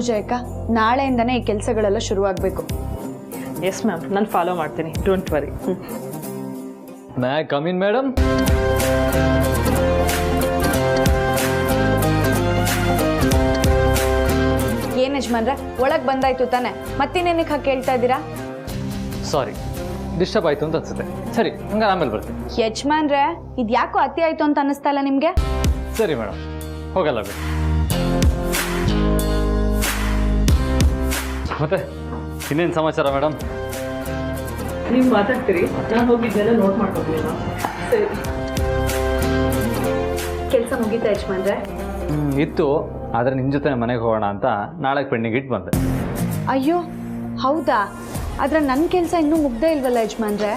ನೋಡು ಜಯಕ್ಕ, ನಾಳೆಯಿಂದನೇ ಈ ಕೆಲಸಗಳೆಲ್ಲ ಶುರುವಾಗಬೇಕು. Yes ma'am, ನಾನು ಫಾಲೋ ಮಾಡ್ತೀನಿ, don't worry. May I come in madam? ಏನ್ ಯಜಮಾನ್ರೆ, ಒಳಗೆ ಬಂದಾಯ್ತು ತಾನೆ, ಮತ್ತಿನ್ನೇನಕ್ಕೆ ಹಾಕಿ ಕೇಳ್ತಾ ಇದ್ದೀರಾ? ಸಾರಿ, ಡಿಸ್ಟರ್ಬ್ ಆಯಿತು ಅಂತ ಅನ್ಸುತ್ತೆ. ಸರಿ, ಹಂಗೆ ಆಮೇಲೆ ಬರ್ತೀನಿ. ಯಜಮಾನ್ರೆ, ಇದು ಯಾಕೋ ಅತಿ ಆಯ್ತು ಅಂತ ಅನ್ನಿಸ್ತಾ ಇಲ್ಲ ನಿಮಗೆ? ಸರಿ ಮೇಡಮ್, ಹೋಗಲ್ಲ ಬಿಡಿ. ಮತ್ತೆ ಇನ್ನೇನು ಸಮಾಚಾರ ಮೇಡಮ್? ನೀವು ಮಾತಾಡ್ತೀರಿ, ನಾನು ಹೋಗಿದ್ದೆಲ್ಲ ನೋಟ್ ಮಾಡ್ಕೊತೀನಿ. ಸರಿ, ಕೆಲಸ ಮುಗೀತಾ ಯಜಮಾನ್ರೆ? ಇತ್ತು, ಆದರೆ ನಿಮ್ಮ ಜೊತೆ ಮನೆಗೆ ಹೋಗೋಣ ಅಂತ ನಾಳೆಗೆ ಪೆಂಡಿಂಗ್ ಇಟ್ಟು ಬಂದೆ. ಅಯ್ಯೋ ಹೌದಾ? ಆದರೆ ನನ್ನ ಕೆಲಸ ಇನ್ನೂ ಮುಗ್ದೇ ಇಲ್ವಲ್ಲ ಯಜಮಾನ್ರೆ?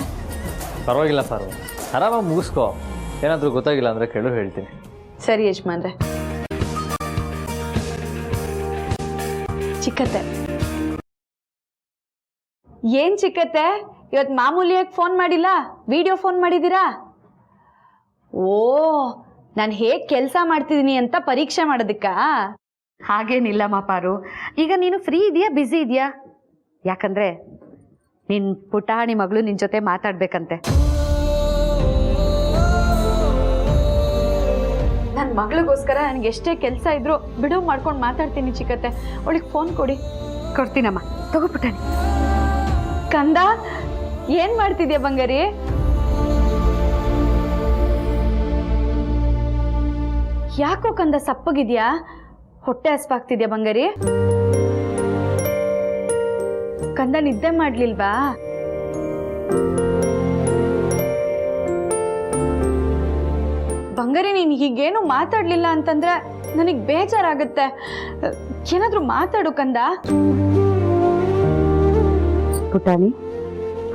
ಪರವಾಗಿಲ್ಲ ಪಾರು, ಆರಾಮಾಗಿ ಮುಗಿಸ್ಕೋ. ಏನಾದರೂ ಗೊತ್ತಾಗಿಲ್ಲ ಅಂದರೆ ಕೇಳು, ಹೇಳ್ತೀನಿ. ಸರಿ ಯಜಮಾನ್ರೆ. ಚಿಕ್ಕತ್ತೆ, ಏನ್ ಚಿಕ್ಕತ್ತೆ, ಇವತ್ತು ಮಾಮೂಲಿಯಾಗಿ ಫೋನ್ ಮಾಡಿಲ್ಲ, ವಿಡಿಯೋ ಫೋನ್ ಮಾಡಿದ್ದೀರಾ? ಓ, ನಾನು ಹೇಗೆ ಕೆಲಸ ಮಾಡ್ತಿದ್ದೀನಿ ಅಂತ ಪರೀಕ್ಷೆ ಮಾಡೋದಕ್ಕಾ? ಹಾಗೇನಿಲ್ಲಮ್ಮ ಪಾರು, ಈಗ ನೀನು ಫ್ರೀ ಇದೆಯಾ ಬ್ಯುಸಿ ಇದೆಯಾ? ಯಾಕಂದರೆ ನಿನ್ನ ಪುಟಾಣಿ ಮಗಳು ನಿನ್ನ ಜೊತೆ ಮಾತಾಡಬೇಕಂತೆ. ನನ್ನ ಮಗಳಿಗೋಸ್ಕರ ನನಗೆ ಎಷ್ಟೇ ಕೆಲಸ ಇದ್ರೂ ಬಿಡುವು ಮಾಡ್ಕೊಂಡು ಮಾತಾಡ್ತೀನಿ ಚಿಕ್ಕತ್ತೆ. ಅವಳಿಗೆ ಫೋನ್ ಕೊಡಿ. ಕೊಡ್ತೀನಮ್ಮ, ತಗೋ ಪುಟಾಣಿ. ಕಂದ, ಏನು ಮಾಡ್ತಿದ್ಯಾ ಬಂಗಾರಿ? ಯಾಕೋ ಕಂದ ಸಪ್ಪಗಿದ್ಯಾ? ಹೊಟ್ಟೆ ಹಸ್ವಾಗ್ತಿದ್ಯಾ ಬಂಗಾರಿ? ಕಂದ ನಿದ್ದೆ ಮಾಡ್ಲಿಲ್ವಾ? ಬಂಗಾರಿ, ನೀನು ಹೀಗೇನು ಮಾತಾಡ್ಲಿಲ್ಲ ಅಂತಂದ್ರೆ ನನಗೆ ಬೇಜಾರಾಗುತ್ತೆ. ಏನಾದ್ರೂ ಮಾತಾಡು ಕಂದ. ಪುಟಾಣಿ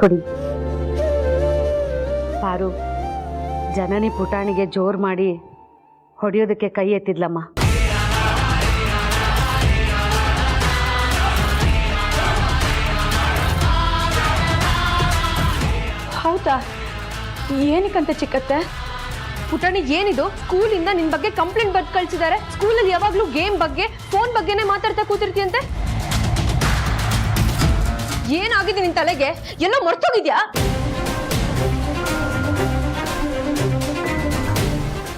ಕೊಡಿ. ಪಾರು, ಜನನಿ ಪುಟಾಣಿಗೆ ಜೋರು ಮಾಡಿ ಹೊಡೆಯೋದಕ್ಕೆ ಕೈ ಎತ್ತಿದ್ಲಮ್ಮ. ಹೌದಾ? ಏನಕ್ಕಂತ ಚಿಕ್ಕತ್ತೆ? ಪುಟಾಣಿ, ಏನಿದು? ಸ್ಕೂಲಿಂದ ನಿನ್ ಬಗ್ಗೆ ಕಂಪ್ಲೇಂಟ್ ಬರ್ದು ಕಳ್ಸಿದ್ದಾರೆ. ಸ್ಕೂಲಲ್ಲಿ ಯಾವಾಗ್ಲೂ ಗೇಮ್ ಬಗ್ಗೆ, ಫೋನ್ ಬಗ್ಗೆನೇ ಮಾತಾಡ್ತಾ ಕೂತಿರ್ತೀಯಂತೆ. ಏನಾಗಿದೆ ನಿನ್ ತಲೆಗೆ? ಎಲ್ಲ ಮರ್ತೋಗಿದ್ಯಾ?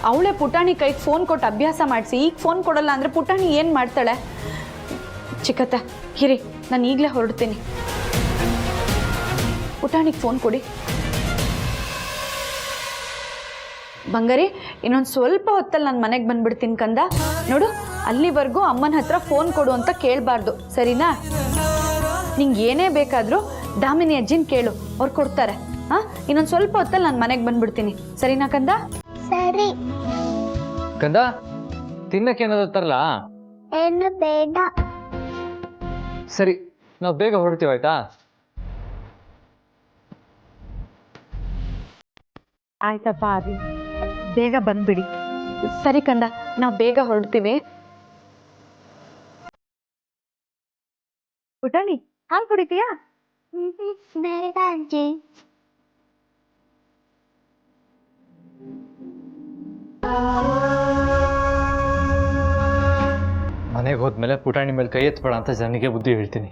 ಅವಳೇ ಪುಟಾಣಿ ಕೈಗೆ ಫೋನ್ ಕೊಟ್ಟು ಅಭ್ಯಾಸ ಮಾಡಿಸಿ ಈಗ ಫೋನ್ ಕೊಡಲ್ಲ ಅಂದ್ರೆ ಪುಟಾಣಿ ಏನು ಮಾಡ್ತಾಳೆ? ಚಿಕ್ಕತ್ತೆ ಹಿರಿ, ನಾನು ಈಗಲೇ ಹೊರಡ್ತೀನಿ. ಪುಟಾಣಿಗೆ ಫೋನ್ ಕೊಡಿ. ಬಂಗಾರಿ, ಇನ್ನೊಂದು ಸ್ವಲ್ಪ ಹೊತ್ತಲ್ಲಿ ನಾನು ಮನೆಗೆ ಬಂದ್ಬಿಡ್ತೀನಿ ಕಂದ. ನೋಡು, ಅಲ್ಲಿವರೆಗೂ ಅಮ್ಮನ ಹತ್ರ ಫೋನ್ ಕೊಡು ಅಂತ ಕೇಳಬಾರ್ದು, ಸರಿನಾ? ನಿಂಗೆ ಏನೇ ಬೇಕಾದರೂ ದಾಮಿನಿ ಅಜ್ಜಿನ ಕೇಳು, ಅವ್ರು ಕೊಡ್ತಾರೆ. ಹಾಂ, ಇನ್ನೊಂದು ಸ್ವಲ್ಪ ಹೊತ್ತಲ್ಲಿ ನಾನು ಮನೆಗೆ ಬಂದ್ಬಿಡ್ತೀನಿ, ಸರಿನಾ ಕಂದ? ಸರಿ. ಕಂದ, ತಿನ್ನಕ್ಕೆ ಏನಾದ್ರು ತರಲ್ಲ? ಏನು ಬೇಡ. ಸರಿ, ನಾವು ಬೇಗ ಹೊರಡ್ತೀವಿ, ಆಯ್ತಾ? ಆಯ್ತಪ್ಪ, ಅದು ಬೇಗ ಬಂದ್ಬಿಡಿ. ಸರಿ ಕಂದ, ನಾವು ಬೇಗ ಹೊರಡ್ತೀವಿ. ಪುಟಾಣಿ, ಹಾಲು ಕುಡಿತೀಯಾ? ಬೇಡ ಅಜ್ಜಿ. ಮನೆಗೆ ಹೋದ್ಮೇಲೆ ಪುಟಾಣಿ ಮೇಲೆ ಕೈ ಎತ್ತಬೇಡ ಅಂತ ಜನನಿಗೆ ಬುದ್ಧಿ ಹೇಳ್ತೀನಿ.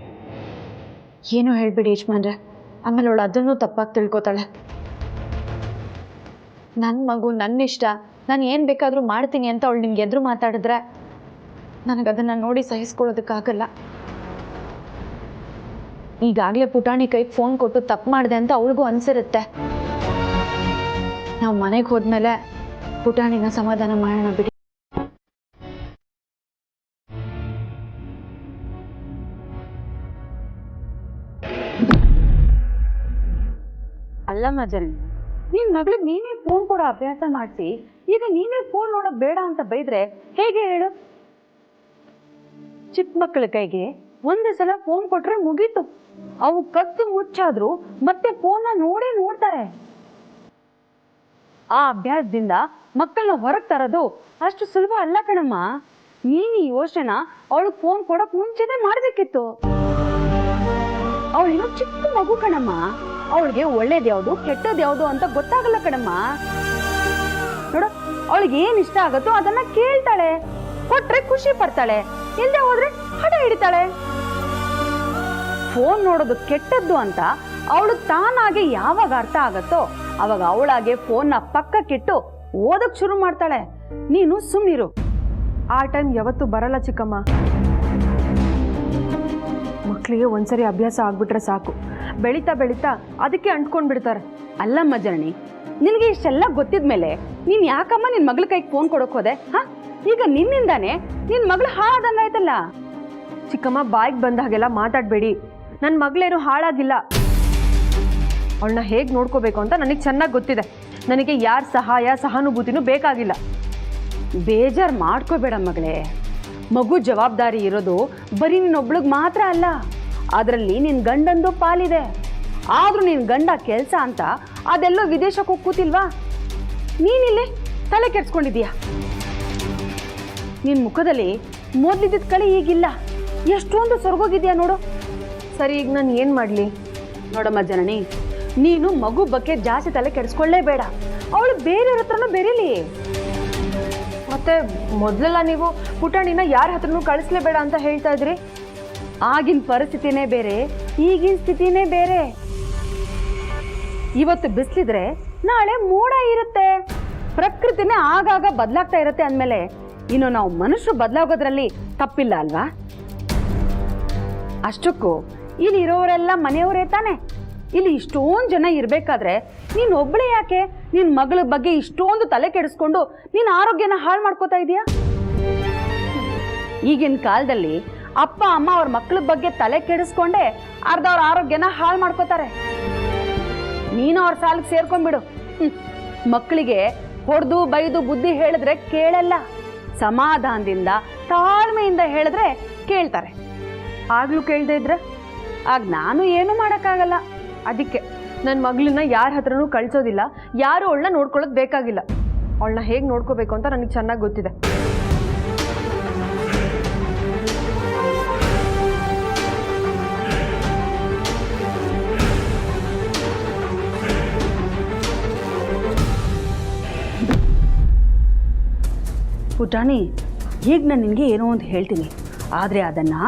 ಏನು ಹೇಳ್ಬಿಡಿ ಯಜಮಾನ್ರೆ, ಆಮೇಲೆ ಅವಳು ಅದನ್ನು ತಪ್ಪಾಗಿ ತಿಳ್ಕೊತಾಳೆ. ನನ್ನ ಮಗು, ನನ್ನ ಇಷ್ಟ, ನಾನು ಏನು ಬೇಕಾದರೂ ಮಾಡ್ತೀನಿ ಅಂತ ಅವಳು ನಿಮ್ಗೆ ಎದುರು ಮಾತಾಡಿದ್ರೆ ನನಗದನ್ನು ನೋಡಿ ಸಹಿಸ್ಕೊಳ್ಳೋದಕ್ಕಾಗಲ್ಲ. ಈಗಾಗಲೇ ಪುಟಾಣಿ ಕೈಗೆ ಫೋನ್ ಕೊಟ್ಟು ತಪ್ಪು ಮಾಡಿದೆ ಅಂತ ಅವಳಿಗೂ ಅನಿಸಿರುತ್ತೆ. ನಾವು ಮನೆಗೆ ಹೋದ್ಮೇಲೆ ಪುಟಾಣಿನ ಸಮಾಧಾನ ಮಾಡೋಣ ಬಿಡಿ. ಅಲ್ಲಮ್ಮ ಜಲ್, ನಿನ್ ಮಗಳಿಗೆ ನೀನೇ ಫೋನ್ ಕೊಡೋ ಅಭ್ಯಾಸ ಮಾಡಿಸಿ ಈಗ ನೀನೇ ಫೋನ್ ನೋಡೋದು ಬೇಡ ಅಂತ ಬೈದ್ರೆ ಹೇಗೆ ಹೇಳು? ಚಿಕ್ಕ ಮಕ್ಕಳ ಕೈಗೆ ಒಂದು ಸಲ ಫೋನ್ ಕೊಟ್ರೆ ಮುಗೀತು, ಅವು ಕತ್ತು ಮುಚ್ಚಾದ್ರು ಮತ್ತೆ ಫೋನ್ನ ನೋಡೇ ನೋಡ್ತಾರೆ. ಆ ಅಭ್ಯಾಸದಿಂದ ಮಕ್ಕಳನ್ನ ಹೊರಗೆ ತರೋದು ಅಷ್ಟು ಸುಲಭ ಅಲ್ಲ ಕಣಮ್ಮ. ನೀನು ಈ ಯೋಚನೆನ ಅವಳಿಗೆ ಫೋನ್ ಕೊಡಕ್ ಮುಂಚೆನೆ ಮಾಡ್ಬೇಕಿತ್ತು. ಅವಳಿನ ಚಿಕ್ಕ ಮಗು ಕಣಮ್ಮ, ಅವಳಿಗೆ ಒಳ್ಳೇದು ಯಾವುದು ಕೆಟ್ಟದ್ದು ಯಾವುದು ಅಂತ ಗೊತ್ತಾಗಲ್ಲ ಕಣಮ್ಮ. ನೋಡು, ಅವಳಿಗೆ ಏನ್ ಇಷ್ಟ ಆಗತ್ತೋ ಅದನ್ನ ಕೇಳ್ತಾಳೆ, ಕೊಟ್ರೆ ಖುಷಿ ಪಡ್ತಾಳೆ, ಇಲ್ಲದೆ ಹೋದ್ರೆ ಹಠ ಹಿಡಿತಾಳೆ. ಫೋನ್ ನೋಡೋದು ಕೆಟ್ಟದ್ದು ಅಂತ ಅವಳು ತಾನಾಗೆ ಯಾವಾಗ ಅರ್ಥ ಆಗತ್ತೋ ಅವಾಗ ಅವಳಾಗೆ ಫೋನ್ನ ಪಕ್ಕಕ್ಕಿಟ್ಟು ಓದಕ್ ಶುರು ಮಾಡ್ತಾಳೆ. ನೀನು ಸುಮ್ಮನಿರು. ಆ ಟೈಮ್ ಯಾವತ್ತೂ ಬರಲ್ಲ ಚಿಕ್ಕಮ್ಮ. ಮಕ್ಕಳಿಗೆ ಒಂದ್ಸರಿ ಅಭ್ಯಾಸ ಆಗ್ಬಿಟ್ರೆ ಸಾಕು, ಬೆಳೀತಾ ಬೆಳೀತಾ ಅದಕ್ಕೆ ಅಂಟ್ಕೊಂಡ್ ಬಿಡ್ತಾರೆ. ಅಲ್ಲಮ್ಮ ಜನನಿ, ನಿನಗೆ ಇಷ್ಟೆಲ್ಲ ಗೊತ್ತಿದ್ಮೇಲೆ ನೀನ್ ಯಾಕಮ್ಮ ನಿನ್ ಮಗಳ ಕೈಗೆ ಫೋನ್ ಕೊಡಕ್ ಹೋದೆ? ಹಾ, ಈಗ ನಿನ್ನಿಂದಾನೆ ನಿನ್ ಮಗಳು ಹಾಳಾದಂಗಾಯ್ತಲ್ಲ. ಚಿಕ್ಕಮ್ಮ, ಬಾಯಿಗೆ ಬಂದ ಹಾಗೆಲ್ಲ ಮಾತಾಡಬೇಡಿ. ನನ್ನ ಮಗಳೇನು ಹಾಳಾಗಿಲ್ಲ. ಅವಳನ್ನ ಹೇಗೆ ನೋಡ್ಕೋಬೇಕು ಅಂತ ನನಗೆ ಚೆನ್ನಾಗಿ ಗೊತ್ತಿದೆ. ನನಗೆ ಯಾರ ಸಹಾಯ ಸಹಾನುಭೂತಿನೂ ಬೇಕಾಗಿಲ್ಲ. ಬೇಜಾರು ಮಾಡ್ಕೋಬೇಡ ಮಗಳೇ. ಮಗು ಜವಾಬ್ದಾರಿ ಇರೋದು ಬರೀ ನಿನ್ನೊಬ್ಳಿಗೆ ಮಾತ್ರ ಅಲ್ಲ, ಅದರಲ್ಲಿ ನಿನ್ನ ಗಂಡಂದು ಪಾಲಿದೆ. ಆದರೂ ನಿನ್ನ ಗಂಡ ಕೆಲಸ ಅಂತ ಅದೆಲ್ಲೋ ವಿದೇಶಕ್ಕೆ ಹೋಗಿ ಕೂತಿಲ್ವಾ? ನೀನಿಲ್ಲಿ ತಲೆ ಕೆಡ್ಸ್ಕೊಂಡಿದೀಯಾ. ನಿನ್ನ ಮುಖದಲ್ಲಿ ಮೊದಲಿದ್ದ ಕಳೆ ಈಗಿಲ್ಲ. ಎಷ್ಟೊಂದು ಸೊರಗೋಗಿದ್ಯಾ ನೋಡು. ಸರಿ, ಈಗ ನಾನು ಏನು ಮಾಡಲಿ? ನೋಡಮ್ಮ ಜನನಿ, ನೀನು ಮಗು ಬಗ್ಗೆ ಜಾಸ್ತಿ ತಲೆ ಕೆಡಿಸ್ಕೊಳ್ಳೇಬೇಡ. ಅವಳು ಬೇರೆಯವ್ರ ಹತ್ರನೂ ಬೆರೀಲಿ. ಮತ್ತೆ ಮೊದಲೆಲ್ಲ ನೀವು ಪುಟಾಣಿನ ಯಾರ ಹತ್ರನೂ ಕಳಿಸ್ಲೇಬೇಡ ಅಂತ ಹೇಳ್ತಾ ಇದ್ರಿ. ಆಗಿನ ಪರಿಸ್ಥಿತಿನೇ ಬೇರೆ, ಈಗಿನ ಸ್ಥಿತಿನೇ ಬೇರೆ. ಇವತ್ತು ಬಿಸಿಲಿದ್ರೆ ನಾಳೆ ಮೋಡ ಇರುತ್ತೆ. ಪ್ರಕೃತಿನೇ ಆಗಾಗ ಬದಲಾಗ್ತಾ ಇರುತ್ತೆ ಅಂದಮೇಲೆ ಇನ್ನು ನಾವು ಮನುಷ್ಯರು ಬದಲಾಗೋದ್ರಲ್ಲಿ ತಪ್ಪಿಲ್ಲ ಅಲ್ವಾ? ಅಷ್ಟಕ್ಕೂ ಇಲ್ಲಿ ಇರೋರೆಲ್ಲ ಮನೆಯವರೇ ತಾನೆ. ಇಲ್ಲಿ ಇಷ್ಟೊಂದು ಜನ ಇರಬೇಕಾದ್ರೆ ನೀನು ಒಬ್ಬಳೇ ಯಾಕೆ ನಿನ್ನ ಮಗಳ ಬಗ್ಗೆ ಇಷ್ಟೊಂದು ತಲೆ ಕೆಡಿಸ್ಕೊಂಡು ನಿನ್ನ ಆರೋಗ್ಯನ ಹಾಳು ಮಾಡ್ಕೋತಾ ಇದೀಯಾ? ಈಗಿನ ಕಾಲದಲ್ಲಿ ಅಪ್ಪ ಅಮ್ಮ ಅವ್ರ ಮಕ್ಕಳ ಬಗ್ಗೆ ತಲೆ ಕೆಡಿಸ್ಕೊಂಡೇ ಅರ್ಧ ಅವ್ರ ಆರೋಗ್ಯನ ಹಾಳು ಮಾಡ್ಕೋತಾರೆ. ನೀನು ಅವ್ರ ಸಾಲಿಗೆ ಸೇರ್ಕೊಂಡ್ಬಿಡು. ಮಕ್ಕಳಿಗೆ ಹೊಡೆದು ಬೈದು ಬುದ್ಧಿ ಹೇಳಿದ್ರೆ ಕೇಳಲ್ಲ. ಸಮಾಧಾನದಿಂದ ತಾಳ್ಮೆಯಿಂದ ಹೇಳಿದ್ರೆ ಕೇಳ್ತಾರೆ. ಆಗ್ಲೂ ಕೇಳದೆ ಇದ್ರೆ ಆಗ ನಾನು ಏನು ಮಾಡೋಕ್ಕಾಗಲ್ಲ. ಅದಕ್ಕೆ ನನ್ನ ಮಗಳನ್ನ ಯಾರ ಹತ್ರನೂ ಕಳ್ಸೋದಿಲ್ಲ. ಯಾರು ಅವಳನ್ನ ನೋಡ್ಕೊಳ್ಳೋದು ಬೇಕಾಗಿಲ್ಲ. ಅವಳನ್ನ ಹೇಗೆ ನೋಡ್ಕೋಬೇಕು ಅಂತ ನನಗೆ ಚೆನ್ನಾಗಿ ಗೊತ್ತಿದೆ. ಪುಟಾಣಿ, ಈಗ ನಾನು ನಿನಗೆ ಏನೋ ಅಂತ ಹೇಳ್ತೀನಿ, ಆದರೆ ಅದನ್ನು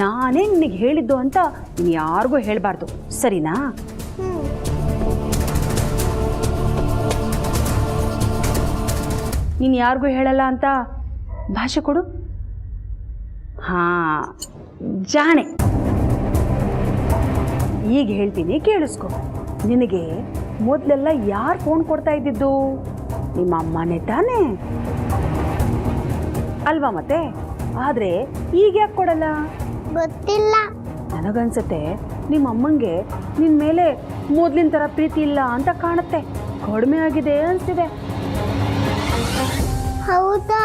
ನಾನೇ ನಿನಗೆ ಹೇಳಿದ್ದು ಅಂತ ನೀನು ಯಾರಿಗೂ ಹೇಳಬಾರ್ದು, ಸರಿನಾ? ನೀನು ಯಾರಿಗೂ ಹೇಳಲ್ಲ ಅಂತ ಭಾಷೆ ಕೊಡು. ಹಾಂ, ಜಾಣೆ. ಈಗ ಹೇಳ್ತೀನಿ, ಕೇಳಿಸ್ಕೊ. ನಿನಗೆ ಮೊದಲೆಲ್ಲ ಯಾರು ಫೋನ್ ಕೊಡ್ತಾ ಇದ್ದಿದ್ದು? ನಿಮ್ಮ ಅಮ್ಮನೇ ತಾನೇ ಅಲ್ವಾ? ಮತ್ತೆ ಆದರೆ ಈಗ ಯಾಕೆ ಕೊಡಲ್ಲ? ಗೊತ್ತಿಲ್ಲ. ನನಗನ್ಸುತ್ತೆ ನಿಮ್ಮ ಅಮ್ಮಂಗೆ ನಿನ್ನ ಮೇಲೆ ಮೊದಲಿನ ಥರ ಪ್ರೀತಿ ಇಲ್ಲ ಅಂತ ಕಾಣುತ್ತೆ. ಕಡಿಮೆ ಆಗಿದೆ ಅನಿಸ್ತಿದೆ. ಹೌದಾ?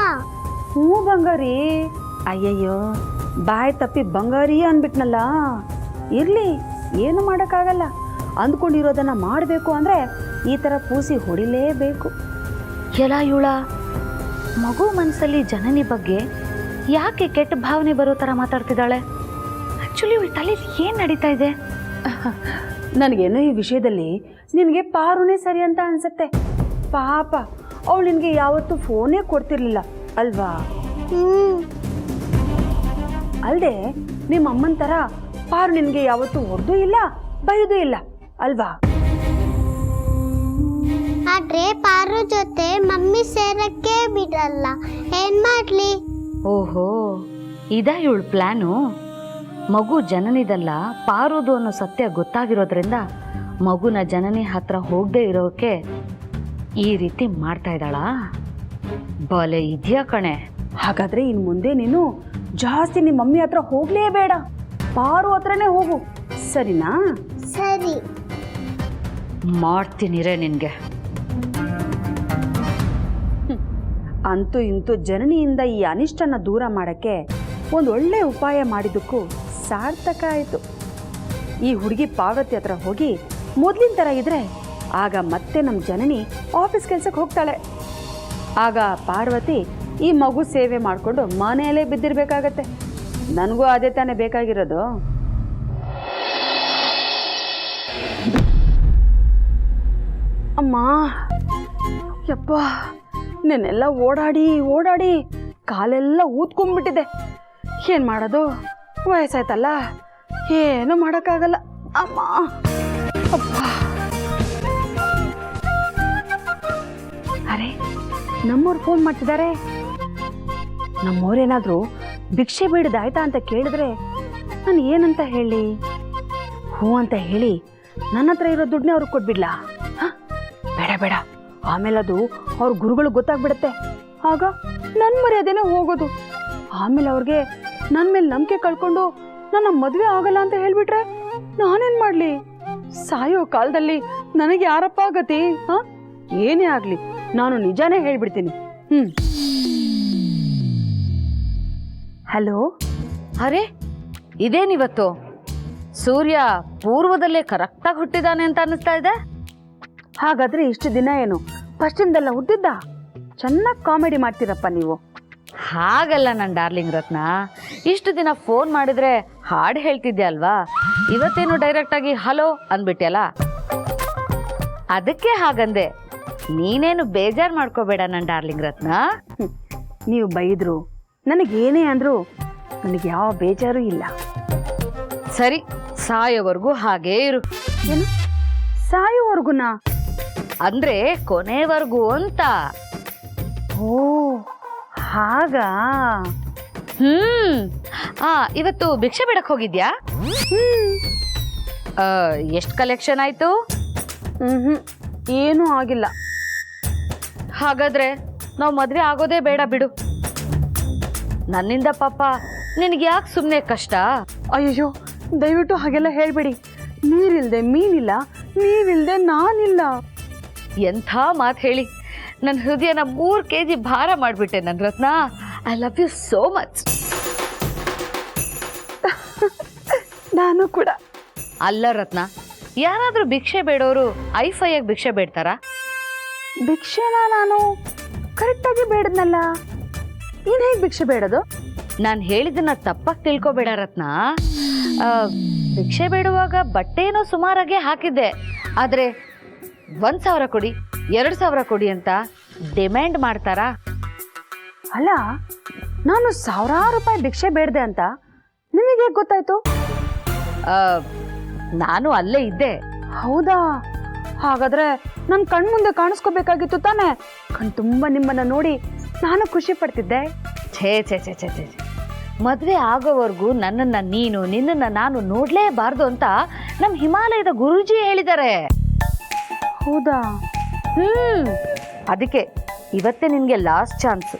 ಹ್ಞೂ ಬಂಗಾರಿ. ಅಯ್ಯಯ್ಯೋ, ಬಾಯಿ ತಪ್ಪಿ ಬಂಗಾರಿ ಅಂದ್ಬಿಟ್ನಲ್ಲ. ಇರಲಿ, ಏನು ಮಾಡೋಕ್ಕಾಗಲ್ಲ. ಅಂದ್ಕೊಂಡಿರೋದನ್ನು ಮಾಡಬೇಕು ಅಂದರೆ ಈ ಥರ ಪೂಸಿ ಹೊಡಿಲೇಬೇಕು. ಎಲ್ಲ ಇವಳ ಮಗು ಮನಸ್ಸಲ್ಲಿ ಜನನಿ ಬಗ್ಗೆ ಯಾಕೆ ಕೆಟ್ಟ ಭಾವನೆ ಬರೋ ಥರ ಮಾತಾಡ್ತಿದ್ದಾಳೆ? ಆ್ಯಕ್ಚುಲಿ ಇವಳ ತಲೆಯಲ್ಲಿ ಏನು ನಡೀತಾ ಇದೆ? ನನಗೇನೋ ಈ ವಿಷಯದಲ್ಲಿ ನಿನಗೆ ಪಾರುನೇ ಸರಿ ಅಂತ ಅನ್ಸುತ್ತೆ. ಪಾಪ, ಅವಳು ನಿನಗೆ ಯಾವತ್ತೂ ಫೋನೇ ಕೊಡ್ತಿರ್ಲಿಲ್ಲ ಅಲ್ವಾ? ಅಲ್ಲದೆ ನಿಮ್ಮ ಅಮ್ಮನ ಥರ ಪಾರು ನಿನಗೆ ಯಾವತ್ತೂ ಹೊಡೆದೂ ಇಲ್ಲ, ಬೈದೂ ಇಲ್ಲ ಅಲ್ವಾ? ಆದ್ರೆ ಪಾರು ಜೊತೆ ಮಮ್ಮಿ ಸೇರಕ್ಕೆ ಬಿಡಲ್ಲ. ಏನ್ ಮಾಡ್ಲಿ? ಓಹೋ, ಇದ ಇವಳ ಪ್ಲ್ಯಾನು? ಮಗು ಜನನಿದಲ್ಲ, ಪಾರೋದು ಅನ್ನೋ ಸತ್ಯ ಗೊತ್ತಾಗಿರೋದ್ರಿಂದ ಮಗುನ ಜನನಿ ಹತ್ರ ಹೋಗದೆ ಇರೋಕ್ಕೆ ಈ ರೀತಿ ಮಾಡ್ತಾ ಇದ್ದಾಳಾ? ಬಲೆ ಇದೆಯಾ ಕಣೆ. ಹಾಗಾದ್ರೆ ಇನ್ನು ಮುಂದೆ ನೀನು ಜಾಸ್ತಿ ನಿಮ್ಮ ಮಮ್ಮಿ ಹತ್ರ ಹೋಗಲೇಬೇಡ, ಪಾರು ಹತ್ರನೇ ಹೋಗು, ಸರಿನಾ? ಸರಿ. ಮಾಡ್ತೀನಿರೇ ನಿನಗೆ. ಅಂತೂ ಇಂತೂ ಜನನಿಯಿಂದ ಈ ಅನಿಷ್ಟನ ದೂರ ಮಾಡೋಕ್ಕೆ ಒಂದು ಒಳ್ಳೆ ಉಪಾಯ ಮಾಡಿದ್ದಕ್ಕೂ ಸಾರ್ಥಕ ಆಯಿತು. ಈ ಹುಡುಗಿ ಪಾರ್ವತಿ ಹತ್ರ ಹೋಗಿ ಮೊದಲಿನ ಥರ ಇದ್ರೆ ಆಗ ಮತ್ತೆ ನಮ್ಮ ಜನನಿ ಆಫೀಸ್ ಕೆಲಸಕ್ಕೆ ಹೋಗ್ತಾಳೆ. ಆಗ ಪಾರ್ವತಿ ಈ ಮಗು ಸೇವೆ ಮಾಡಿಕೊಂಡು ಮನೆಯಲ್ಲೇ ಬಿದ್ದಿರಬೇಕಾಗತ್ತೆ. ನನಗೂ ಅದೇ ತಾನೇ ಬೇಕಾಗಿರೋದು. ಅಮ್ಮ, ಯಪ್ಪ, ನೆನ್ನೆಲ್ಲ ಓಡಾಡಿ ಓಡಾಡಿ ಕಾಲೆಲ್ಲ ಊದ್ಕೊಂಡ್ಬಿಟ್ಟಿದೆ. ಏನು ಮಾಡೋದು, ವಯಸ್ಸಾಯ್ತಲ್ಲ, ಏನು ಮಾಡೋಕ್ಕಾಗಲ್ಲ. ಅಮ್ಮ ಅಪ್ಪ. ಅರೆ, ನಮ್ಮವ್ರು ಫೋನ್ ಮಾಡ್ತಿದ್ದಾರೆ. ನಮ್ಮವ್ರೇನಾದರೂ ಭಿಕ್ಷೆ ಬೇಡದಾಯ್ತಾ ಅಂತ ಕೇಳಿದ್ರೆ ನಾನು ಏನಂತ ಹೇಳಿ? ಹ್ಞೂ ಅಂತ ಹೇಳಿ ನನ್ನ ಹತ್ರ ಇರೋ ದುಡ್ಡನ್ನೇ ಅವ್ರಿಗೆ ಕೊಟ್ಬಿಡ್ಲಾ? ಬೇಡ ಬೇಡ, ಆಮೇಲೆ ಅದು ಅವ್ರ ಗುರುಗಳು ಗೊತ್ತಾಗ್ಬಿಡುತ್ತೆ. ಆಗ ನನ್ನ ಮರ್ಯಾದೆನೇ ಹೋಗೋದು. ಆಮೇಲೆ ಅವ್ರಿಗೆ ನನ್ನ ಮೇಲೆ ನಂಬಿಕೆ ಕಳ್ಕೊಂಡು ನನ್ನ ಮದುವೆ ಆಗಲ್ಲ ಅಂತ ಹೇಳ್ಬಿಟ್ರೆ ನಾನೇನು ಮಾಡಲಿ? ಸಾಯೋ ಕಾಲದಲ್ಲಿ ನನಗೆ ಯಾರಪ್ಪ ಆಗತಿ? ಏನೇ ಆಗಲಿ ನಾನು ನಿಜಾನೇ ಹೇಳ್ಬಿಡ್ತೀನಿ. ಹಲೋ. ಅರೆ ಇದೇನಿವತ್ತು ಸೂರ್ಯ ಪೂರ್ವದಲ್ಲೇ ಕರೆಕ್ಟಾಗಿ ಹುಟ್ಟಿದಾನೆ ಅಂತ ಅನ್ನಿಸ್ತಾ ಇದೆ. ಹಾಗಾದ್ರೆ ಇಷ್ಟು ದಿನ ಏನು ಪಶ್ಚಿಮದೆಲ್ಲ ಹುಟ್ಟಿದ್ದ? ಚೆನ್ನಾಗಿ ಕಾಮಿಡಿ ಮಾಡ್ತೀರಪ್ಪ ನೀವು. ಹಾಗಲ್ಲ ನನ್ನ ಡಾರ್ಲಿಂಗ್ ರತ್ನ, ಇಷ್ಟು ದಿನ ಫೋನ್ ಮಾಡಿದ್ರೆ ಹಾಡು ಹೇಳ್ತಿದ್ದೆ ಅಲ್ವಾ, ಇವತ್ತೇನು ಡೈರೆಕ್ಟಾಗಿ ಹಲೋ ಅಂದ್ಬಿಟ್ಯಲ್ಲ, ಅದಕ್ಕೆ ಹಾಗಂದೆ. ನೀನೇನು ಬೇಜಾರು ಮಾಡ್ಕೋಬೇಡ ನನ್ನ ಡಾರ್ಲಿಂಗ್ ರತ್ನ. ನೀವು ಬೈದ್ರು ನನಗೇನೇ ಅಂದ್ರು ನನಗೆ ಯಾವ ಬೇಜಾರು ಇಲ್ಲ. ಸರಿ, ಸಾಯೋವರೆಗೂ ಹಾಗೇ ಇರು. ಏನು ಸಾಯೋವರೆಗುನಾ? ಅಂದ್ರೆ ಕೊನೆವರೆಗೂ ಅಂತ. ಓ ಹಾಗಾ? ಇವತ್ತು ಭಿಕ್ಷೆ ಬಿಡಕ್ ಹೋಗಿದ್ಯಾ? ಎಷ್ಟು ಕಲೆಕ್ಷನ್ ಆಯ್ತು? ಏನೂ ಆಗಿಲ್ಲ. ಹಾಗಾದ್ರೆ ನಾವು ಮದ್ವೆ ಆಗೋದೇ ಬೇಡ ಬಿಡು. ನನ್ನಿಂದ ಪಾಪ ನಿನಗೆ ಯಾಕೆ ಸುಮ್ಮನೆ ಕಷ್ಟ? ಅಯ್ಯೋ ದಯವಿಟ್ಟು ಹಾಗೆಲ್ಲ ಹೇಳ್ಬೇಡಿ. ನೀರಿಲ್ದೆ ಮೀನಿಲ್ಲ, ನೀವಿಲ್ದೆ ನಾನಿಲ್ಲ. ಎಂಥ ಮಾತು ಹೇಳಿ ನನ್ನ ಹೃದಯನ 3 kg ಭಾರ ಮಾಡಿಬಿಟ್ಟೆ ನನ್ನ ರತ್ನ. I love you so much. ನಾನು ಕೂಡ. ಅಲ್ಲ ರತ್ನ, ಯಾರಾದರೂ ಭಿಕ್ಷೆ ಬೇಡೋರು ಐಫೈಯಾಗಿ ಭಿಕ್ಷೆ ಬೇಡ್ತಾರಾ? ಭಿಕ್ಷೆನ ನಾನು ಕರೆಕ್ಟಾಗಿ ಬೇಡದ್ನಲ್ಲ. ನೀನು ಹೇಗೆ ಭಿಕ್ಷೆ ಬೇಡೋದು? ನಾನು ಹೇಳಿದ್ದನ್ನ ತಪ್ಪಾಗಿ ತಿಳ್ಕೊಬೇಡ ರತ್ನ. ಭಿಕ್ಷೆ ಬೇಡುವಾಗ ಬಟ್ಟೆನೋ ಸುಮಾರಾಗೆ ಹಾಕಿದ್ದೆ, ಆದರೆ 1,000 ಕೊಡಿ 2,000 ಕೊಡಿ ಅಂತ ಡಿಮ್ಯಾಂಡ್ ಮಾಡ್ತಾರಾ? ಅಲ್ಲ, ನಾನು ಸಾವಿರಾರು ರೂಪಾಯಿ ಭಿಕ್ಷೆ ಬೇಡದೆ ಅಂತ ನಿಮಗೆ ಗೊತ್ತಾಯ್ತು? ನಾನು ಅಲ್ಲೇ ಇದ್ದೆ. ಹೌದಾ? ಹಾಗಾದ್ರೆ ನನ್ನ ಕಣ್ಮುಂದೆ ಕಾಣಿಸ್ಕೋಬೇಕಾಗಿತ್ತು ತಾನೆ. ಕಣ್ ತುಂಬ ನಿಮ್ಮನ್ನ ನೋಡಿ ನಾನು ಖುಷಿ ಪಡ್ತಿದ್ದೆ. ಛೇ ಛೇ ಛೇ ಛೇ ಛೇ, ಮದುವೆ ಆಗೋವರೆಗೂ ನನ್ನನ್ನ ನೀನು ನಿನ್ನನ್ನ ನಾನು ನೋಡ್ಲೇಬಾರ್ದು ಅಂತ ನಮ್ಮ ಹಿಮಾಲಯದ ಗುರೂಜಿ ಹೇಳಿದ್ದಾರೆ. ಹೌದಾ? ಅದಕ್ಕೆ ಇವತ್ತೇ ನಿನಗೆ ಲಾಸ್ಟ್ ಚಾನ್ಸ್.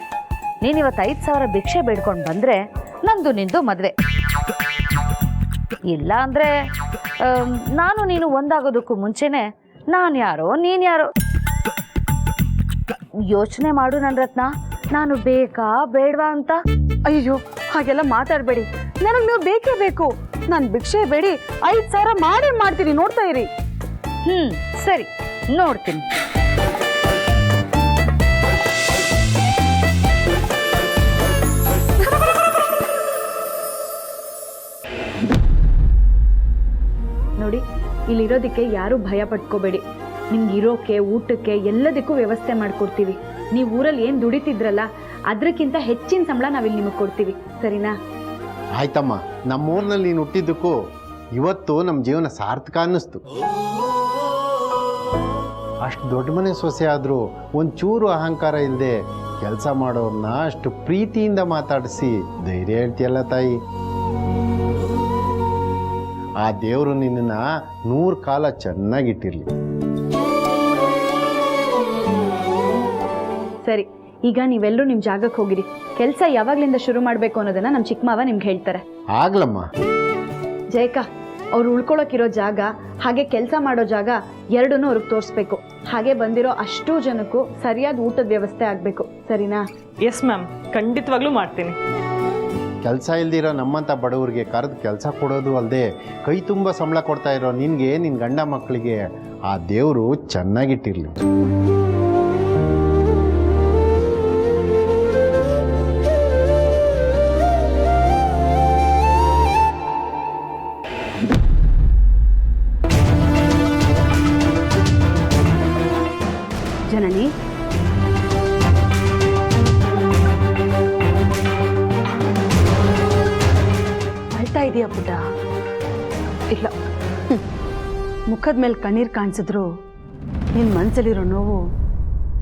ನೀನು ಇವತ್ತು 5,000 ಭಿಕ್ಷೆ ಬೇಡ್ಕೊಂಡು ಬಂದರೆ ನಂದು ನಿಂದು ಮದುವೆ. ಇಲ್ಲ ಅಂದರೆ ನಾನು ನೀನು ಒಂದಾಗೋದಕ್ಕೂ ಮುಂಚೆನೆ ನಾನು ಯಾರೋ ನೀನು ಯಾರೋ. ಯೋಚನೆ ಮಾಡು ನನ್ನ ರತ್ನ, ನಾನು ಬೇಕಾ ಬೇಡವಾ ಅಂತ. ಅಯ್ಯೋ ಹಾಗೆಲ್ಲ ಮಾತಾಡಬೇಡಿ. ನನಗೆ ನೀವು ಬೇಕೇ ಬೇಕು. ನಾನು ಭಿಕ್ಷೆ ಬೇಡಿ 5,000 ಮಾಡೇ ಮಾಡ್ತೀನಿ, ನೋಡ್ತಾ ಇರಿ. ಸರಿ, ನೋಡ್ತೀನಿ. ನೋಡಿ, ಇಲ್ಲಿರೋದಕ್ಕೆ ಯಾರೂ ಭಯ ಪಟ್ಕೋಬೇಡಿ. ನಿಮ್ಗೆ ಇರೋಕೆ ಊಟಕ್ಕೆ ಎಲ್ಲದಕ್ಕೂ ವ್ಯವಸ್ಥೆ ಮಾಡಿಕೊಡ್ತೀವಿ. ನೀವು ಊರಲ್ಲಿ ಏನು ದುಡಿತಿದ್ರಲ್ಲ ಅದಕ್ಕಿಂತ ಹೆಚ್ಚಿನ ಸಂಬಳ ನಾವಿಲ್ಲಿ ನಿಮಗೆ ಕೊಡ್ತೀವಿ, ಸರಿನಾ? ಆಯ್ತಮ್ಮ, ನಮ್ಮೂರಿನಲ್ಲಿ ನೀನು ಹುಟ್ಟಿದ್ದಕ್ಕೂ ಇವತ್ತು ನಮ್ಮ ಜೀವನ ಸಾರ್ಥಕ ಅನ್ನಿಸ್ತು. ಅಷ್ಟು ದೊಡ್ಡ ಮನೆ ಸೊಸೆ ಆದರೂ ಒಂಚೂರು ಅಹಂಕಾರ ಇಲ್ಲದೆ ಕೆಲಸ ಮಾಡೋರನ್ನ ಅಷ್ಟು ಪ್ರೀತಿಯಿಂದ ಮಾತಾಡಿಸಿ ಧೈರ್ಯ ಹೇಳ್ತೀಯಲ್ಲ ತಾಯಿ. ಆ ದೇವರು ನಿನ್ನ 100 ಕಾಲ ಚೆನ್ನಾಗಿಟ್ಟಿರ್ಲಿ. ಸರಿ, ಈಗ ನೀವೆಲ್ಲರೂ ನಿಮ್ಮ ಜಾಗಕ್ಕೆ ಹೋಗಿರಿ. ಕೆಲಸ ಯಾವಾಗಲಿಂದ ಶುರು ಮಾಡಬೇಕು ಅನ್ನೋದನ್ನ ನಮ್ಮ ಚಿಕ್ಕ ಮಾವ ನಿಮ್ಗೆ ಹೇಳ್ತಾರೆ. ಆಗ್ಲಮ್ಮ. ಜಯಕ, ಅವ್ರು ಉಳ್ಕೊಳ್ಳೋಕಿರೋ ಜಾಗ ಹಾಗೆ ಕೆಲಸ ಮಾಡೋ ಜಾಗ ಎರಡನ್ನೂ ಅವ್ರಿಗೆ ತೋರಿಸ್ಬೇಕು. ಹಾಗೆ ಬಂದಿರೋ ಅಷ್ಟೂ ಜನಕ್ಕೂ ಸರಿಯಾದ ಊಟದ ವ್ಯವಸ್ಥೆ ಆಗಬೇಕು, ಸರಿನಾ? ಎಸ್ ಮ್ಯಾಮ್, ಖಂಡಿತವಾಗ್ಲೂ ಮಾಡ್ತೀನಿ. ಕೆಲಸ ಇಲ್ದಿರೋ ನಮ್ಮಂಥ ಬಡವರಿಗೆ ಕರೆದು ಕೆಲಸ ಕೊಡೋದು ಅಲ್ಲದೆ ಕೈ ತುಂಬ ಸಂಬಳ ಕೊಡ್ತಾ ಇರೋ ನಿನಗೆ, ನಿನ್ನ ಗಂಡ ಮಕ್ಕಳಿಗೆ ಆ ದೇವರು ಚೆನ್ನಾಗಿಟ್ಟಿರಲಿ. ಜನನಿ, ಇದೆಯಾ ಪುಟ್ಟ? ಇಲ್ಲ. ಮುಖದ ಮೇಲೆ ಕಣ್ಣೀರು ಕಾಣಿಸಿದ್ರು ನಿನ್ನ ಮನಸ್ಸಲ್ಲಿರೋ ನೋವು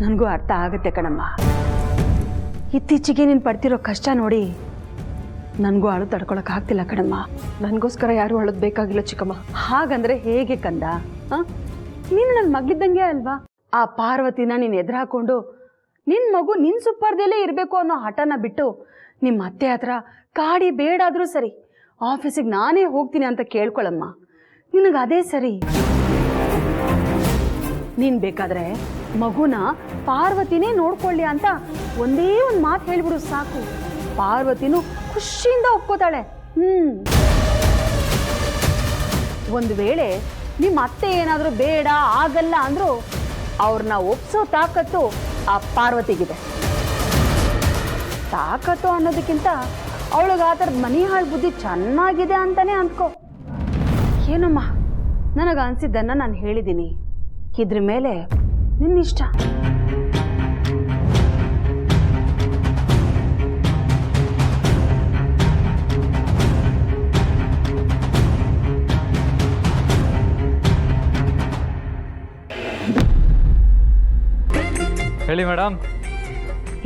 ನನಗೂ ಅರ್ಥ ಆಗುತ್ತೆ ಕಣಮ್ಮ. ಇತ್ತೀಚೆಗೆ ನೀನು ಪಡ್ತಿರೋ ಕಷ್ಟ ನೋಡಿ ನನಗೂ ಅಳು ತಡ್ಕೊಳಕ್ಕಾಗ್ತಿಲ್ಲ ಕಣಮ್ಮ. ನನಗೋಸ್ಕರ ಯಾರು ಅಳೋದು ಬೇಕಾಗಿಲ್ಲ ಚಿಕ್ಕಮ್ಮ. ಹಾಗಂದ್ರೆ ಹೇಗೆ ಕಂದ? ನೀನು ನನ್ನ ಮಗಳಿದ್ದಂಗೆ ಅಲ್ವಾ? ಆ ಪಾರ್ವತಿನ ನೀನು ಎದುರು ಹಾಕೊಂಡು ನಿನ್ನ ಮಗು ನಿನ್ನ ಸುಪ್ಪರ್ದಲ್ಲೇ ಇರಬೇಕು ಅನ್ನೋ ಹಠನ ಬಿಟ್ಟು ನಿಮ್ಮ ಅತ್ತೆ ಹತ್ರ ಕಾಡಿ ಬೇಡಾದರೂ ಸರಿ ಆಫೀಸಿಗೆ ನಾನೇ ಹೋಗ್ತೀನಿ ಅಂತ ಕೇಳ್ಕೊಳಮ್ಮ. ನಿನಗೆ ಅದೇ ಸರಿ. ನೀನು ಬೇಕಾದ್ರೆ ಮಗುನ ಪಾರ್ವತಿನೇ ನೋಡ್ಕೊಳ್ಳಿ ಅಂತ ಒಂದೇ ಒಂದು ಮಾತು ಹೇಳ್ಬಿಡು ಸಾಕು. ಪಾರ್ವತಿನೂ ಖುಷಿಯಿಂದ ಒಪ್ಕೋತಾಳೆ. ಒಂದು ವೇಳೆ ನಿಮ್ಮ ಅತ್ತೆ ಏನಾದರೂ ಬೇಡ ಆಗಲ್ಲ ಅಂದರೂ ಅವ್ರನ್ನ ಒಪ್ಸೋ ತಾಕತ್ತು ಆ ಪಾರ್ವತಿಗಿದೆ. ತಾಕತ್ತು ಅನ್ನೋದಕ್ಕಿಂತ ಅವಳಿಗೆ ಆ ಥರದ ಮನಿ ಹಾಳು ಬುದ್ಧಿ ಚೆನ್ನಾಗಿದೆ ಅಂತಾನೆ ಅಂದ್ಕೋ. ಏನಮ್ಮ, ನನಗೆ ಅನಿಸಿದ್ದನ್ನು ನಾನು ಹೇಳಿದ್ದೀನಿ. ಇದ್ರ ಮೇಲೆ ನಿನ್ನಿಷ್ಟ. ಹೇಳಿ ಮೇಡಮ್.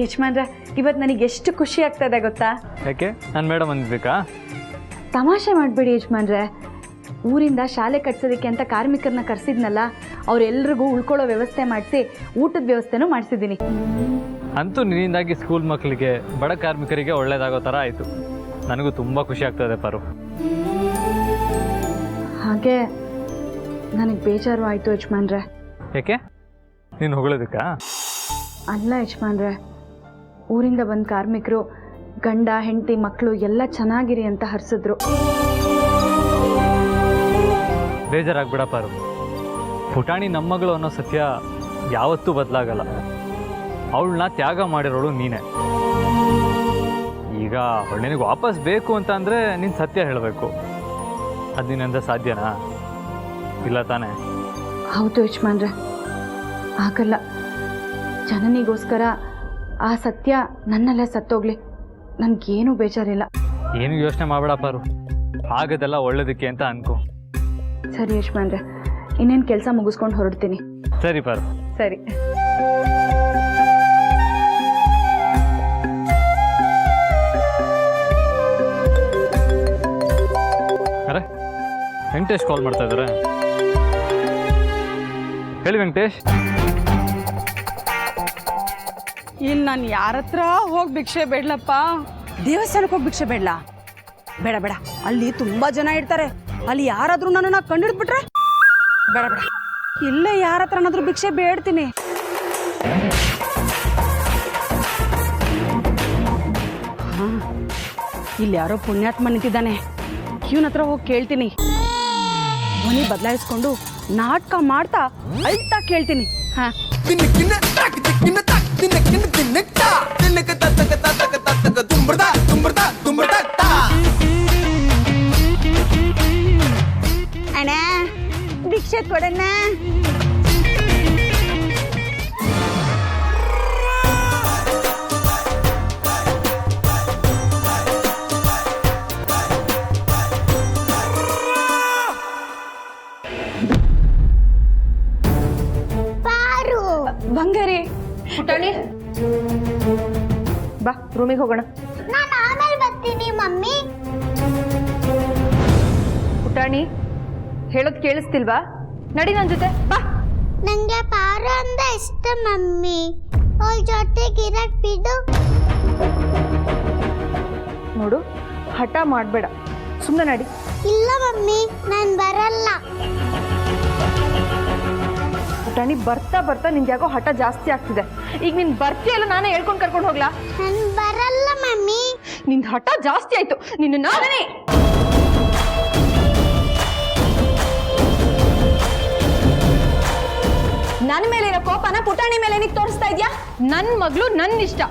ಯಜಮಾನ್ರೆ, ಇವತ್ತು ನನಗೆ ಎಷ್ಟು ಖುಷಿ ಆಗ್ತದೆ ಗೊತ್ತಾ? ಯಾಕೆ? ನಾನು ಮೇಡಮ್ ಅಂದಿದ್ದಕ್ಕಾ? ತಮಾಷೆ ಮಾಡಬೇಡಿ ಯಜಮಾನ್ರೆ. ಊರಿಂದ ಶಾಲೆ ಕಟ್ಸೋದಕ್ಕೆ ಅಂತ ಕಾರ್ಮಿಕರನ್ನ ಕರೆಸಿದ್ನಲ್ಲ, ಅವರೆಲ್ರಿಗೂ ಉಳ್ಕೊಳ್ಳೋ ವ್ಯವಸ್ಥೆ ಮಾಡಿಸಿ ಊಟದ ವ್ಯವಸ್ಥೆನೂ ಮಾಡಿಸಿದ್ದೀನಿ. ಅಂತೂ ನಿನ್ನಿಂದಾಗಿ ಸ್ಕೂಲ್ ಮಕ್ಕಳಿಗೆ, ಬಡ ಕಾರ್ಮಿಕರಿಗೆ ಒಳ್ಳೇದಾಗೋ ಥರ ಆಯಿತು. ನನಗೂ ತುಂಬ ಖುಷಿ ಆಗ್ತದೆ ಪಾರು. ಹಾಗೆ ನನಗೆ ಬೇಜಾರು ಆಯಿತು ಯಜಮಾನ್ರೆ. ಯಾಕೆ? ನೀನು ಹೊಗಳೋದಕ್ಕಾ? ಅಲ್ಲ ಯಜಮಾನ್ರೆ, ಊರಿಂದ ಬಂದ ಕಾರ್ಮಿಕರು ಗಂಡ ಹೆಂಡತಿ ಮಕ್ಕಳು ಎಲ್ಲ ಚೆನ್ನಾಗಿರಿ ಅಂತ ಹರಿಸಿದ್ರು. ಬೇಜಾರಾಗ್ಬಿಡ ಪಾರು. ಪುಟಾಣಿ ನಮ್ಮ ಮಗಳು ಅನ್ನೋ ಸತ್ಯ ಯಾವತ್ತೂ ಬದಲಾಗಲ್ಲ. ಅವಳನ್ನ ತ್ಯಾಗ ಮಾಡಿರೋಳು ನೀನೇ. ಈಗ ಅವಳು ನಿನಗೆ ವಾಪಸ್ ಬೇಕು ಅಂತ ಅಂದರೆ ನೀನು ಸತ್ಯ ಹೇಳಬೇಕು. ಅದು ನಿನ್ನಿಂದ ಸಾಧ್ಯನಾ? ಇಲ್ಲ ತಾನೇ? ಹೌದು ಯಜಮಾನ್ರೆ, ಆಗಲ್ಲ. ಜನನಿಗೋಸ್ಕರ ಆ ಸತ್ಯ ನನ್ನಲ್ಲೇ ಸತ್ತೋಗ್ಲಿ, ನನಗೇನು ಬೇಜಾರಿಲ್ಲ. ಏನು ಯೋಚನೆ ಮಾಡಬೇಡ ಪಾರು. ಆಗದೆಲ್ಲ ಒಳ್ಳೇದಕ್ಕೆ ಅಂತ ಅನ್ಕೋ. ಸರಿ ಯಜಮಾನ್ರೆ, ಇನ್ನೇನು ಕೆಲಸ ಮುಗಿಸ್ಕೊಂಡು ಹೊರಡ್ತೀನಿ. ಸರಿ ಪಾರು. ಸರಿ. ಅರೆ, ವೆಂಕಟೇಶ್ ಕಾಲ್ ಮಾಡ್ತಾ ಇದ್ದಾರೆ. ಹೇಳಿ ವೆಂಕಟೇಶ್. ಇಲ್ಲಿ ನಾನು ಯಾರ ಹತ್ರ ಹೋಗಿ ಭಿಕ್ಷೆ ಬೇಡಲಪ್ಪ. ದೇವಸ್ಥಾನಕ್ಕೆ ಹೋಗಿ ಭಿಕ್ಷೆ ಬೇಡಲ್ಲ. ಬೇಡ ಬೇಡ, ಅಲ್ಲಿ ತುಂಬ ಜನ ಇರ್ತಾರೆ. ಅಲ್ಲಿ ಯಾರಾದರೂ ನನ್ನನ್ನು ಕಂಡಿಡ್ಬಿಟ್ರೆ ಬೇಡ ಬೇಡ, ಇಲ್ಲೇ ಯಾರ ಹತ್ರನಾದ್ರೂ ಭಿಕ್ಷೆ ಬೇಡ್ತೀನಿ. ಹಾಂ, ಇಲ್ಲಿ ಯಾರೋ ಪುಣ್ಯಾತ್ಮ ನಿಂತಿದ್ದಾನೆ. ಇವನ ಹತ್ರ ಹೋಗಿ ಕೇಳ್ತೀನಿ. ಧ್ವನಿ ಬದಲಾಯಿಸ್ಕೊಂಡು ನಾಟಕ ಮಾಡ್ತಾ ಅಳ್ತಾ ಕೇಳ್ತೀನಿ. ಹಾಂ, ಅಣ್ಣ ಭಿಕ್ಷೆ ಕೊಡಣ್ಣ. ಪಾರು, ಬಂಗಾರಿ. ಪುಟಾಣಿ ಬಾ, ರೂಮಿಗೆ ಹೋಗೋಣ. ನಾನು ಆಮೇಲೆ ಬರ್ತೀನಿ ಮಮ್ಮಿ. ಪುಟಾಣಿ, ಹೇಳೋದು ಕೇಳಿಸ್ತಿಲ್ವಾ? ನಡಿ ನನ್ನ ಜೊತೆ ಬಾ. ನಂಗೆ ಪಾರು ಅಂದ್ರೆ ಇಷ್ಟ ಮಮ್ಮಿ. ಅವಳ ಜೊತೆಗೆ ಇರಕ್ ಬಿಡು. ನೋಡು, ಹಠ ಮಾಡಬೇಡ, ಸುಮ್ಮನೆ ನಡಿ. ಇಲ್ಲ ಮಮ್ಮಿ, ನಾನು ಬರಲ್ಲ. ಪುಟಾಣಿ, ಬರ್ತಾ ಬರ್ತಾ ನಿಂಗೆ ಯಾಕೋ ಹಠ ಜಾಸ್ತಿ ಆಗ್ತಿದೆ. ಈಗ ನೀನು ಬರ್ತೀಯಲ್ಲ, ನಾನೇ ಹೇಳ್ಕೊಂಡು ಕರ್ಕೊಂಡು ಹೋಗ್ಲಾ? ನಾನು ಬರಲ್ಲ ಮಮ್ಮಿ. ನಿನ್ ಹಠ ಜಾಸ್ತಿ ಆಯ್ತು. ನಿನ್ನ ನಾನೇ ನನ್ನ ಮೇಲೆ ಇರೋ ಕೋಪನ ಪುಟಾಣಿ ಮೇಲೆ ನೀನು ತೋರಿಸ್ತಾ ಇದೆಯಾ? ನನ್ನ ಮಗಳು ನನ್ನ ಇಷ್ಟ,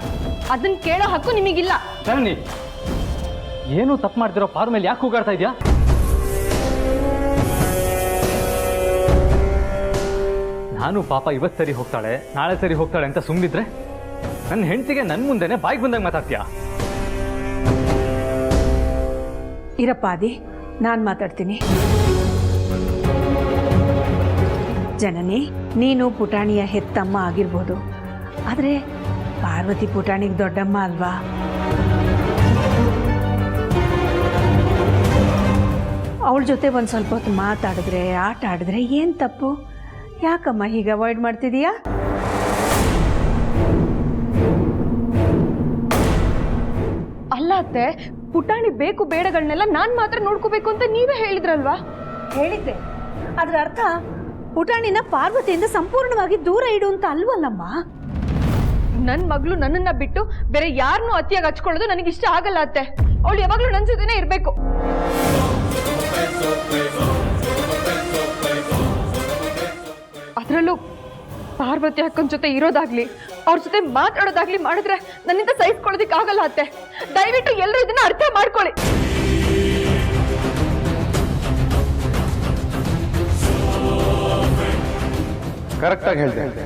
ಅದನ್ನ ಕೇಳೋ ಹಕ್ಕು ನಿಮಗಿಲ್ಲ. ಸರಣಿ, ಏನು ತಪ್ಪು ಮಾಡ್ತಿರೋ ಪಾರು ಮೇಲೆ ಯಾಕೆ ಕೂಗಾಡ್ತಾ ಇದೆಯಾ? ನಾನು ಪಾಪ ಇವತ್ತು ಸರಿ ಹೋಗ್ತಾಳೆ, ನಾಳೆ ಸರಿ ಹೋಗ್ತಾಳೆ ಅಂತ ಸುಮ್ಮನಿದ್ರೆ ನನ್ನ ಹೆಂಡತಿಗೆ ನನ್ನ ಮುಂದೆನೆ ಬಾಯಿಗೆ ಬಂದಾಗ ಮಾತಾಡ್ತೀಯಾ? ಇರಪ್ಪ ಆದಿ, ನಾನು ಮಾತಾಡ್ತೀನಿ. ಜನನಿ, ನೀನು ಪುಟಾಣಿಯ ಹೆತ್ತಮ್ಮ ಆಗಿರ್ಬೋದು, ಆದರೆ ಪಾರ್ವತಿ ಪುಟಾಣಿಗೆ ದೊಡ್ಡಮ್ಮ ಅಲ್ವಾ? ಅವಳ ಜೊತೆ ಒಂದು ಸ್ವಲ್ಪ ಹೊತ್ತು ಮಾತಾಡಿದ್ರೆ, ಆಟ ಆಡಿದ್ರೆ ಏನು ತಪ್ಪು? ಯಾಕಮ್ಮ ಹೀಗೆ ಅವಾಯ್ಡ್ ಮಾಡ್ತಿದೀಯಾ? ಅಲ್ಲ ಅತ್ತೆ, ಪುಟಾಣಿ ಬೇಕು ಬೇಡಗಳನ್ನೆಲ್ಲ ನಾನು ಮಾತ್ರ ನೋಡ್ಕೋಬೇಕು ಅಂತ ನೀವೇ ಹೇಳಿದ್ರಲ್ವಾ? ಹೇಳಿದ್ದೆ, ಅದರ ಅರ್ಥ ಪುಟಾಣಿನ ಪಾರ್ವತಿಯಿಂದ ಸಂಪೂರ್ಣವಾಗಿ ದೂರ ಇಡು ಅಂತ ಅಲ್ವಲ್ಲಮ್ಮ. ನನ್ನ ಮಗಳು ನನ್ನನ್ನ ಬಿಟ್ಟು ಬೇರೆ ಯಾರನ್ನೂ ಅತಿಯಾಗಿ ಹಚ್ಕೊಳ್ಳೋದು ನನಗೆ ಇಷ್ಟ ಆಗಲ್ಲ ಅತ್ತೆ. ಅವಳು ಯಾವಾಗಲೂ ನನ್ನ ಜೊತೆನೇ ಇರಬೇಕು. ಅದರಲ್ಲೂ ಪಾರ್ವತಿ ಅಕ್ಕನ ಜೊತೆ ಇರೋದಾಗ್ಲಿ, ಅವ್ರ ಜೊತೆ ಮಾತಾಡೋದಾಗ್ಲಿ ಮಾಡಿದ್ರೆ ನನ್ನಿಂದ ಸಹಿಸ್ಕೊಳ್ಳೋದಿಕ್ ಆಗಲ್ಲ ಅತ್ತೆ. ದಯವಿಟ್ಟು ಎಲ್ಲರೂ ಇದನ್ನ ಅರ್ಥ ಮಾಡ್ಕೊಳ್ಳಿ. ಕರೆಕ್ಟಾಗಿ ಹೇಳಿದೆ.